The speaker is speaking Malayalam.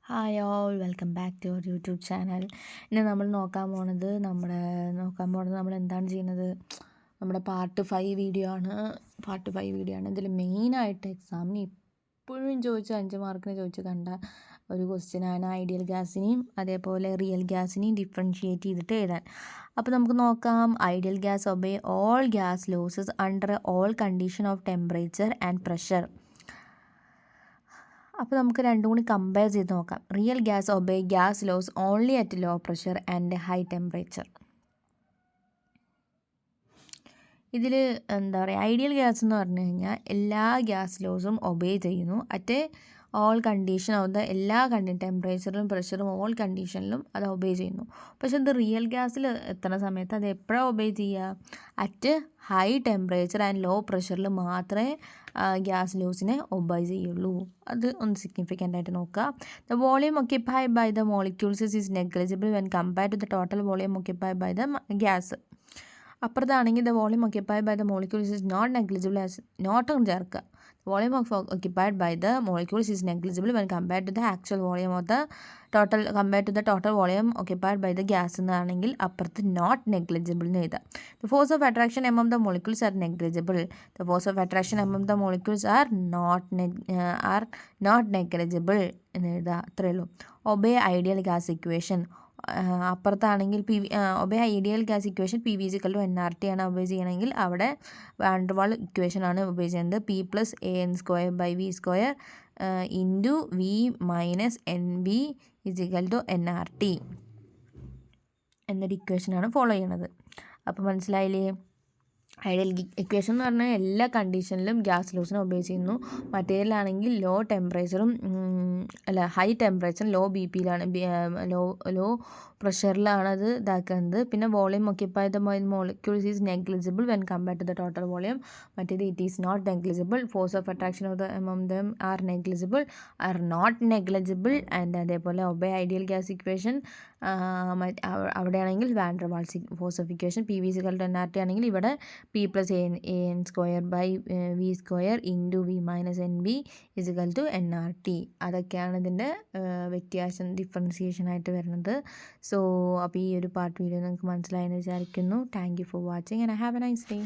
Hi all, welcome back to our YouTube channel. ഇന്ന് നമ്മൾ നോക്കാൻ പോണത് നമ്മൾ എന്താണ് ചെയ്യുന്നത്, നമ്മുടെ പാർട്ട് 5 വീഡിയോ ആണ്. ഇതിൽ മെയിനായിട്ട് എക്സാമിന് എപ്പോഴും 5 മാർക്കിന് ചോദിച്ച് കണ്ട ഒരു ക്വസ്റ്റ്യനാണ് ഐഡിയൽ ഗ്യാസിനെയും അതേപോലെ റിയൽ ഗ്യാസിനെയും ഡിഫറൻഷിയേറ്റ് ചെയ്തിട്ട് എഴുതാൻ. അപ്പോൾ നമുക്ക് നോക്കാം. Ideal gas obey all gas laws under all condition of temperature and pressure. അപ്പോൾ നമുക്ക് രണ്ടും കൂടി കമ്പയർ ചെയ്ത് നോക്കാം. Real gas obey gas law only at low pressure and high temperature. ഇതിൽ എന്താ പറയുക, ഐഡിയൽ ഗ്യാസ് എന്ന് പറഞ്ഞു കഴിഞ്ഞാൽ എല്ലാ ഗ്യാസ് ലോസും ഒബേ ചെയ്യുന്നു at all condition of the എല്ലാ ടെമ്പറേച്ചറും പ്രഷറും ഓൾ കണ്ടീഷനിലും അത് ഒബേ ചെയ്യുന്നു. പക്ഷെ ഇത് റിയൽ ഗ്യാസിൽ എത്തുന്ന സമയത്ത് അത് എപ്പോഴാണ് ഒബേ ചെയ്യുക? At high temperature and low പ്രഷറിൽ മാത്രമേ ഗ്യാസ് ലോസിനെ ഒബേ ചെയ്യുള്ളൂ. അത് ഒന്ന് സിഗ്നിഫിക്കൻ്റ് ആയിട്ട് നോക്കുക. The volume occupied by the molecules is negligible when compared to the total volume occupied by the gas. അപ്പുറത്താണെങ്കിൽ the volume occupied by the molecules is not negligible as നോട്ടും ചേർക്കുക. Volume occupied by the molecules is negligible when compared to the actual volume of the total volume occupied by the gas എന്നാണെങ്കിൽ അപ്പുറത്ത് നോട്ട് നെഗ്ലിജിബിൾ എന്ന് എഴുതാം. The force of attraction among the molecules are negligible. The force of attraction among the molecules are not negligible എന്ന് എഴുതാം. അത്രയേ ഉള്ളൂ. Obey ideal gas equation. അപ്പുറത്താണെങ്കിൽ obey ideal gas equation P V is equal to NRT ആണ് ഒബേ ചെയ്യണമെങ്കിൽ അവിടെ വാൻഡർവാൾ ഇക്വേഷൻ ആണ് ഒബേ ചെയ്യുന്നത്. P+AN² / V² into V - NV = NRT എന്നൊരു ഇക്വേഷനാണ് ഫോളോ ചെയ്യണത്. അപ്പോൾ മനസ്സിലായില്ലേ? ഐഡിയൽ ഇക്വേഷൻ എന്ന് പറഞ്ഞാൽ എല്ലാ കണ്ടീഷനിലും ഗ്യാസ് ലോസിനെ ഒബേ ചെയ്യുന്നു. മറ്റേതിലാണെങ്കിൽ ഹൈ ടെമ്പറേച്ചർ ലോ BPയിലാണ്, ലോ പ്രഷറിലാണ് അത് ഇതാക്കുന്നത്. പിന്നെ volume occupied the molecules is negligible when compared to the total volume. മറ്റേത് it is not negligible. Force of attraction of the among them are not negligible. And അതേപോലെ ഒബേ ഐഡിയൽ ഗ്യാസ് ഇക്വേഷൻ അവിടെയാണെങ്കിൽ van der Waals force of equation PV = NRT ആണെങ്കിൽ ഇവിടെ P+AN² / V² into V - NV = NRT. അതൊക്കെയാണ് ഇതിൻ്റെ വ്യത്യാസം, ഡിഫറൻസിയേഷൻ ആയിട്ട് വരുന്നത്. സോ അപ്പോൾ ഈ ഒരു പാർട്ട് വീഡിയോ നിങ്ങൾക്ക് മനസ്സിലായെന്ന് വിചാരിക്കുന്നു. Thank you for watching and have A nice day.